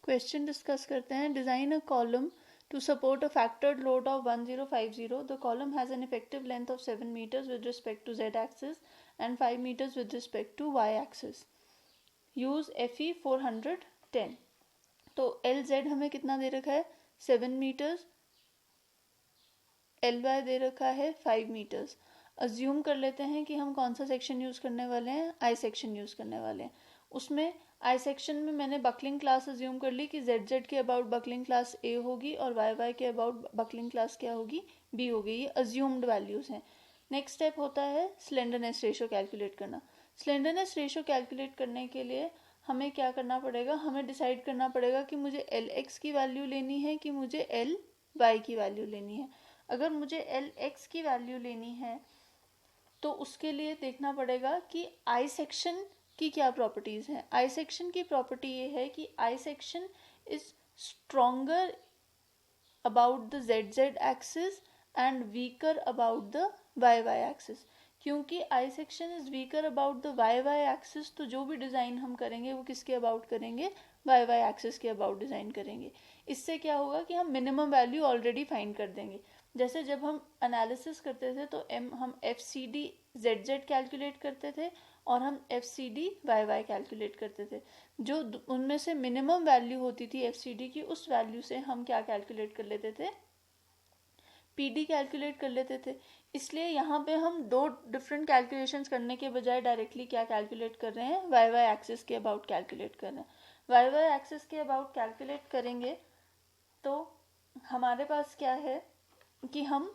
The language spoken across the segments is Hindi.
क्वेश्चन डिस्कस करते हैं. Design a column to support a factored load of 1050. The column has an effective length of 7 meters with respect to z axis and 5 meters with respect to y axis. Use FE 410. तो LZ हमें कितना दे रखा है 7 मीटर्स, LY दे रखा है 5 मीटर्स. अज्यूम कर लेते हैं कि हम कौन सा सेक्शन यूज करने वाले हैं, आई सेक्शन यूज करने वाले हैं. उसमें आई सेक्शन में मैंने बकलिंग क्लास अज्यूम कर ली कि जेड जेड के अबाउट बकलिंग क्लास ए होगी और वाई वाई के अबाउट बकलिंग क्लास क्या होगी, बी होगी. ये अज्यूम्ड वैल्यूज हैं. नेक्स्ट स्टेप होता है स्लेंडरनेस रेशो कैलकुलेट करना. स्लेंडरनेस रेशो कैलकुलेट करने के लिए हमें क्या करना पड़ेगा, हमें डिसाइड करना पड़ेगा कि मुझे एल एक्स की वैल्यू लेनी है कि मुझे एल वाई की वैल्यू लेनी है. अगर मुझे एल एक्स की वैल्यू लेनी है तो उसके लिए देखना पड़ेगा कि आई सेक्शन की क्या प्रॉपर्टीज हैं. आई सेक्शन की प्रॉपर्टी ये है कि I section is stronger about the Z Z axis and weaker about the Y Y axis. क्योंकि I section is weaker about the Y Y axis, तो जो भी डिजाइन हम करेंगे वो किसके अबाउट करेंगे, वाई वाई एक्सिस के अबाउट डिजाइन करेंगे. इससे क्या होगा कि हम मिनिमम वैल्यू ऑलरेडी फाइंड कर देंगे. जैसे जब हम एनालिसिस करते थे तो हम F C D Z Z calculate करते थे और हम F C D Y Y calculate करते थे. जो उनमें से मिनिमम वैल्यू होती थी एफ सी डी की, उस वैल्यू से हम क्या कैलकुलेट कर लेते थे, पी डी कैलकुलेट कर लेते थे. इसलिए यहाँ पे हम दो डिफरेंट कैलकुलेशंस करने के बजाय डायरेक्टली क्या कैलकुलेट कर रहे हैं, वाई वाई एक्सिस के अबाउट कैलकुलेट कर रहे हैं. वाई वाई एक्सिस के अबाउट कैलकुलेट करेंगे तो हमारे पास क्या है कि हम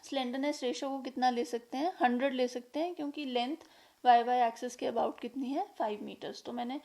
स्लेंडरनेस रेशो को कितना ले सकते हैं, 100 ले सकते हैं, क्योंकि लेंथ वाई वाई एक्सिस के अबाउट कितनी है 5 मीटर्स. तो मैंने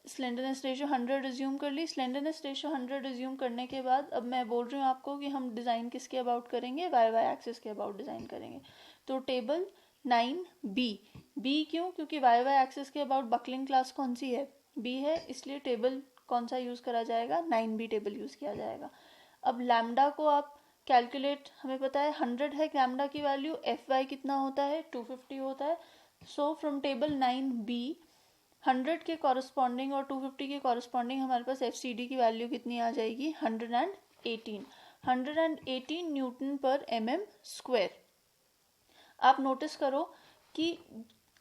स्लेंडरनेस रेशो 100 रिज्यूम कर ली. स्लेंडरनेस रेशो 100 रिज्यूम करने के बाद अब मैं बोल रही हूँ आपको कि हम डिज़ाइन किसके अबाउट करेंगे, वाई वाई एक्सिस के अबाउट डिज़ाइन करेंगे. तो टेबल 9B. बी क्यों, क्योंकि वाई वाई एक्सिस के अबाउट बकलिंग क्लास कौन सी है, बी है, इसलिए टेबल कौन सा यूज़ करा जाएगा, 9B टेबल यूज़ किया जाएगा. अब लैम्डा को आप कैलकुलेट, हमें पता है 100 है लैम्डा की वैल्यू, एफ वाई कितना होता है 250 होता है. सो फ्रॉम टेबल 9B 100 के कॉरस्पॉन्डिंग और 250 के कॉरस्पॉन्डिंग हमारे पास एफ सी डी की वैल्यू कितनी आ जाएगी, 118 न्यूटन पर mm स्क्वायर. आप नोटिस करो कि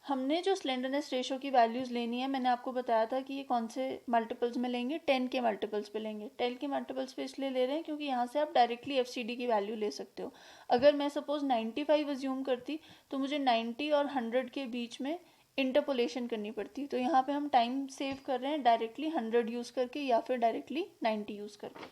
हमने जो स्लेंडरनेस रेशो की वैल्यूज लेनी है, मैंने आपको बताया था कि ये कौन से मल्टीपल्स में लेंगे, 10 के मल्टीपल्स पे लेंगे. 10 के मल्टीपल्स पे इसलिए ले रहे हैं क्योंकि यहाँ से आप डायरेक्टली एफसीडी की वैल्यू ले सकते हो. अगर मैं सपोज 95 अज्यूम करती तो मुझे 90 और 100 के बीच में इंटरपोलेशन करनी पड़ती. तो यहाँ पे हम टाइम सेव कर रहे हैं डायरेक्टली 100 यूज़ करके या फिर डायरेक्टली 90 यूज़ करके.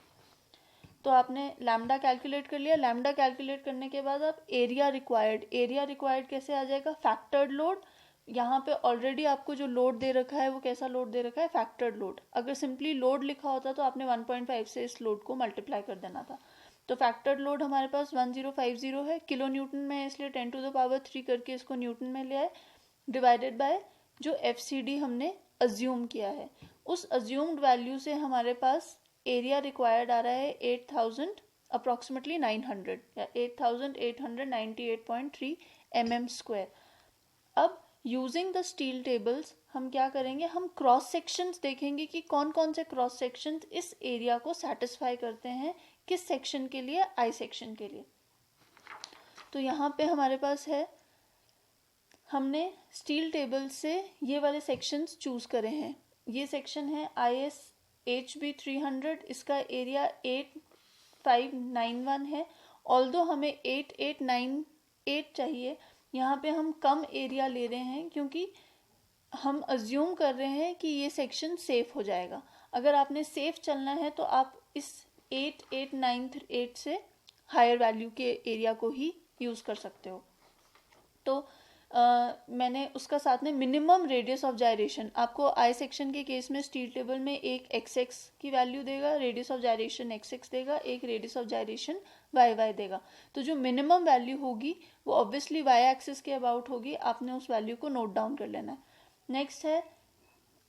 तो आपने लैम्डा कैलकुलेट कर लिया. लैम्डा कैलकुलेट करने के बाद आप एरिया रिक्वायर्ड कैसे आ जाएगा, फैक्टर्ड लोड. यहाँ पे ऑलरेडी आपको जो लोड दे रखा है वो कैसा लोड दे रखा है, फैक्टर्ड लोड. अगर सिंपली लोड लिखा होता तो आपने 1.5 से इस लोड को मल्टीप्लाई कर देना था. तो फैक्टर्ड लोड हमारे पास 1050 है, किलो न्यूटन में है, इसलिए 10⁻³ करके इसको न्यूटन में ले आए, डिवाइडेड बाय जो एफ सी डी हमने अज्यूम किया है. उस अज्यूम्ड वैल्यू से हमारे पास एरिया रिक्वायर्ड आ रहा है 8000 अप्रॉक्सीमेटली 900 या 8898.3 mm स्क्वायर. अब यूजिंग द स्टील टेबल्स हम क्या करेंगे, हम क्रॉस सेक्शंस देखेंगे कि कौन कौन से क्रॉस सेक्शंस इस एरिया को सेटिस्फाई करते हैं, किस सेक्शन के लिए, आई सेक्शन के लिए. तो यहाँ पे हमारे पास है, हमने स्टील टेबल से ये वाले सेक्शंस चूज करे हैं. ये सेक्शन है IS HB 300, इसका एरिया 8591 है. ऑल्दो हमें 8898 चाहिए, यहाँ पे हम कम एरिया ले रहे हैं क्योंकि हम अज्यूम कर रहे हैं कि ये सेक्शन सेफ हो जाएगा. अगर आपने सेफ चलना है तो आप इस 8898 से हायर वैल्यू के एरिया को ही यूज़ कर सकते हो. तो मैंने उसका साथ में मिनिमम रेडियस ऑफ जायरेशन, आपको आई सेक्शन के केस में स्टील टेबल में एक xx की वैल्यू देगा, रेडियस ऑफ जायरेशन xx देगा, एक रेडियस ऑफ जायरेशन yy देगा. तो जो मिनिमम वैल्यू होगी वो ऑब्वियसली y एक्सिस के अबाउट होगी. आपने उस वैल्यू को नोट डाउन कर लेना है. नेक्स्ट है,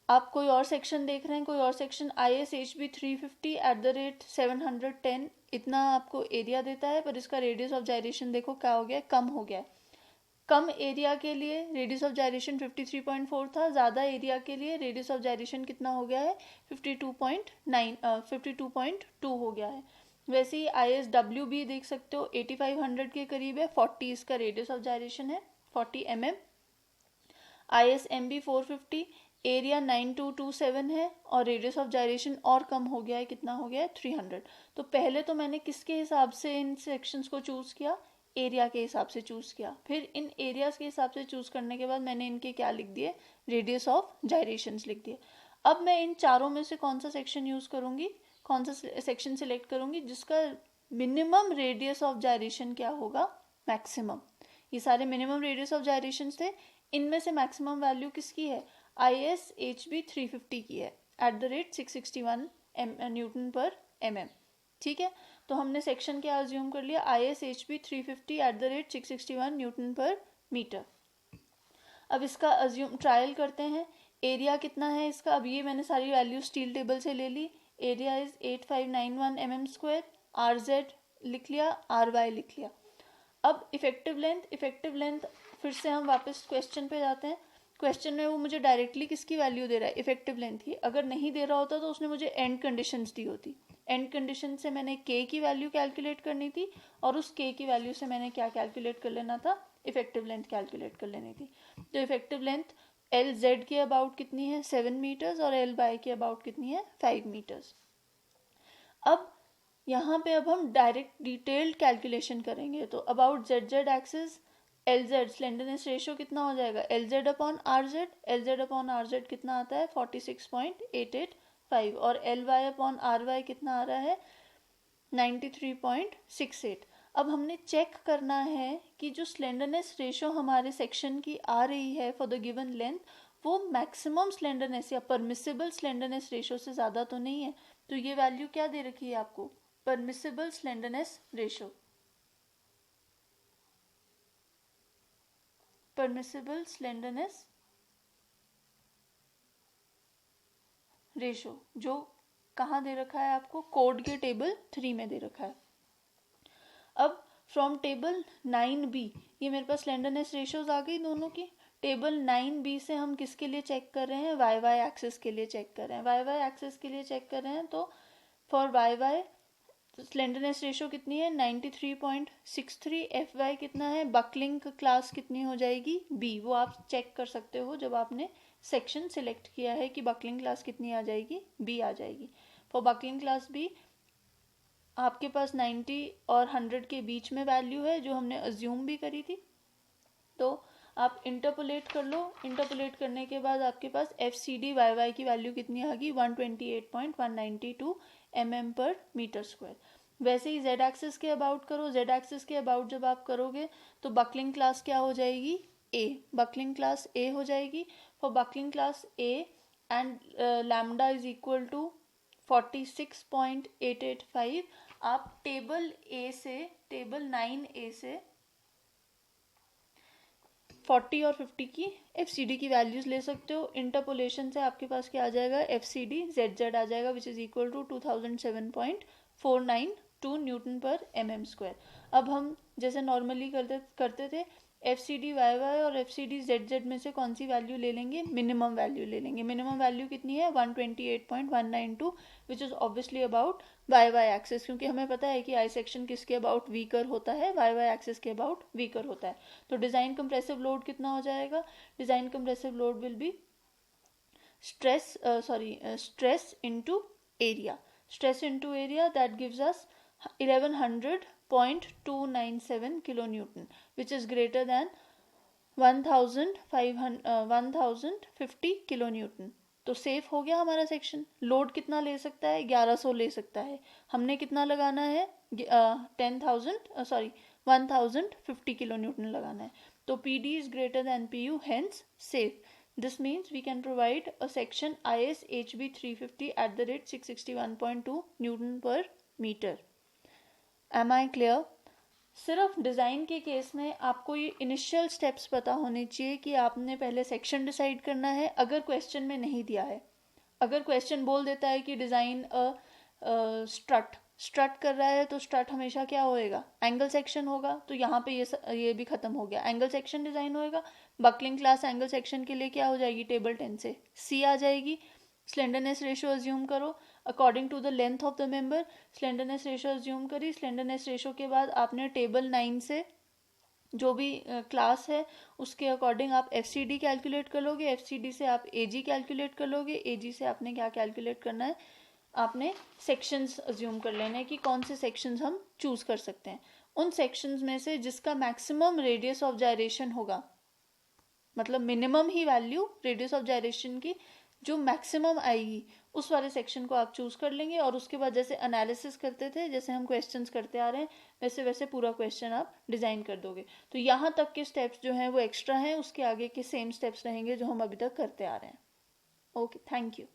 आप कोई और सेक्शन देख रहे हैं, कोई और सेक्शन IS HB 350 @710, इतना आपको एरिया देता है, पर इसका रेडियस ऑफ जायरेशन देखो क्या हो गया, कम हो गया. कम एरिया के लिए रेडियस ऑफ जायरेशन 53.4 था, ज़्यादा एरिया के लिए रेडियस ऑफ जायरेशन कितना हो गया है 52.2 हो गया है। वैसे ही ISWB देख सकते हो 8500 के करीब है, 40 इसका रेडियस ऑफ जायरेशन है 40 mm। ISMB 450 एरिया 9227 है और रेडियस ऑफ जायरेशन और कम हो गया है, कितना हो गया है 300। तो पहले तो मैंने किसके हिसाब से इन सेक्शंस को चूज किया, एरिया के हिसाब से चूज किया। फिर इन एरियाज के हिसाब से चूज करने के बाद मैंने इनके क्या लिख दिए, रेडियस ऑफ जायरेशंस लिख दिए। अब मैं इन चारों में से कौन सा सेक्शन यूज करूंगी, कौन सा सेक्शन सिलेक्ट करूंगी जिसका मिनिमम रेडियस ऑफ जायरेशन क्या होगा, मैक्सिमम। ये सारे मिनिमम रेडियस ऑफ जायरेशन थे, इनमें से मैक्सिमम वैल्यू किसकी है, ISHB 350 की है @ 661 न्यूटन पर mm। ठीक है, तो हमने सेक्शन क्या अज्यूम कर लिया, ISHB 350 @ 661 न्यूटन पर मीटर। अब इसका अज्यूम ट्रायल करते हैं, एरिया कितना है इसका, अब ये मैंने सारी वैल्यू स्टील टेबल से ले ली। एरिया इज 8591 mm², RZ लिख लिया, RY लिख लिया। अब इफेक्टिव लेंथ फिर से हम वापस क्वेश्चन पे जाते हैं। क्वेश्चन में वो मुझे डायरेक्टली किसकी वैल्यू दे रहा है, इफेक्टिव लेंथ की। अगर नहीं दे रहा होता तो उसने मुझे एंड कंडीशंस दी होती, एंड कंडीशन से मैंने k की वैल्यू कैलकुलेट करनी थी और उस k की वैल्यू से मैंने क्या कैलकुलेट कर लेना था, इफेक्टिव लेंथ कैलकुलेट कर लेनी थी। तो इफेक्टिव लेंथ LZ के अबाउट कितनी है 7 मीटर्स और LY के अबाउट कितनी है 5 मीटर्स। अब यहाँ पे अब हम डायरेक्ट डिटेल्ड कैलकुलेशन करेंगे। तो about ZZ axis LZ slenderness ratio कितना हो जाएगा, LZ upon RZ, LZ upon RZ कितना आता है 46.885 और LY अपॉन RY कितना आ रहा है 93.68। अब हमने चेक करना है कि जो स्लेंडरनेस रेशियो हमारे सेक्शन की आ रही है फॉर द गिवन लेंथ, वो मैक्सिमम स्लेंडरनेस या परमिसिबल स्लेंडरनेस रेशियो से ज़्यादा तो नहीं है। तो ये वैल्यू क्या दे रखी है आपको, permissible slenderness ratio, permissible slenderness ratio जो कहाँ दे रखा है आपको, कोड के टेबल 3 में दे रखा है। अब फ्रॉम टेबल 9B ये मेरे पास स्लेंडरनेस रेशियोज आ गई दोनों की। टेबल 9B से हम किसके लिए चेक कर रहे हैं, YY एक्सिस के लिए चेक कर रहे हैं। YY एक्सिस के लिए चेक कर रहे हैं तो फॉर YY स्लेंडरनेस रेशियो कितनी है 93.63, FY कितना है, बकलिंग क्लास कितनी हो जाएगी B, वो आप चेक कर सकते हो जब आपने सेक्शन सिलेक्ट किया है कि बकलिंग क्लास कितनी आ जाएगी, B आ जाएगी। फॉर बकलिंग क्लास B आपके पास 90 और 100 के बीच में वैल्यू है जो हमने अज्यूम भी करी थी। तो आप इंटरपोलेट कर लो, इंटरपोलेट करने के बाद आपके पास FCD YY की वैल्यू कितनी आ गई 128.192 mm पर मीटर स्क्वायर। वैसे ही Z एक्सिस के अबाउट करो, Z एक्सिस के अबाउट जब आप करोगे तो बकलिंग क्लास क्या हो जाएगी A, बकलिंग क्लास A हो जाएगी। For buckling class A and lambda is equal to 46.885। आप टेबल 9A से 40 और 50 की FCD की वैल्यूज ले सकते हो। इंटरपोलेशन से आपके पास क्या आ जाएगा, FCD ZZ आ जाएगा which is equal to 2007.492 newton पर mm²। अब हम जैसे नॉर्मली करते थे FCD YY और FCD ZZ में से कौन सी वैल्यू ले लेंगे, मिनिमम वैल्यू ले लेंगे। मिनिमम वैल्यू कितनी है 128.192 which is obviously about YY axis, क्योंकि हमें पता है कि आई सेक्शन किसके अबाउट वीकर होता है, YY एक्सिस के अबाउट वीकर होता है। तो डिजाइन कंप्रेसिव लोड कितना हो जाएगा, design compressive load will be stress into area, stress into area that gives us 1100.297 kilonewton which is greater than 1050 kilonewton। तो सेफ हो गया हमारा सेक्शन। लोड कितना ले सकता है 1100 ले सकता है, हमने कितना लगाना है 1050 kilonewton लगाना है। तो PD is greater than PU, hence safe. This means we can provide a section ISHB 350 @ 661.2 Newton per meter. Am I clear? सिर्फ डिज़ाइन के केस में आपको ये इनिशियल स्टेप्स पता होने चाहिए कि आपने पहले सेक्शन डिसाइड करना है। अगर क्वेश्चन में नहीं दिया है, अगर क्वेश्चन बोल देता है कि डिज़ाइन अ स्ट्रट, स्ट्रट कर रहा है तो स्ट्रट हमेशा क्या होएगा, एंगल सेक्शन होगा, तो यहाँ पे ये भी खत्म हो गया, एंगल सेक्शन डिजाइन होएगा। बकलिंग क्लास एंगल सेक्शन के लिए क्या हो जाएगी, टेबल 10 से सी आ जाएगी। स्लेंडरनेस रेशो अज्यूम करो according to the length of the member, slenderness ratio assume करी। स्लेंडरनेस रेशो के बाद आपने टेबल 9 से जो भी क्लास है उसके अकॉर्डिंग आप एफसीडी कैलकुलेट कर लोगे, एफसीडी से आप एजी कैलकुलेट कर लोगे, एजी से आपने क्या कैलकुलेट करना है, आपने सेक्शंस अज्यूम कर लेना है कि कौन से सेक्शंस हम चूज कर सकते हैं। उन सेक्शंस में से जिसका मैक्सिमम रेडियस ऑफ जायरेशन होगा, मतलब minimum he value radius of gyration की जो मैक्सिमम आएगी, उस वाले सेक्शन को आप चूज कर लेंगे। और उसके बाद जैसे एनालिसिस करते थे, जैसे हम क्वेश्चंस करते आ रहे हैं, वैसे वैसे पूरा क्वेश्चन आप डिजाइन कर दोगे। तो यहाँ तक के स्टेप्स जो हैं वो एक्स्ट्रा हैं, उसके आगे के सेम स्टेप्स रहेंगे जो हम अभी तक करते आ रहे हैं। Okay, thank you.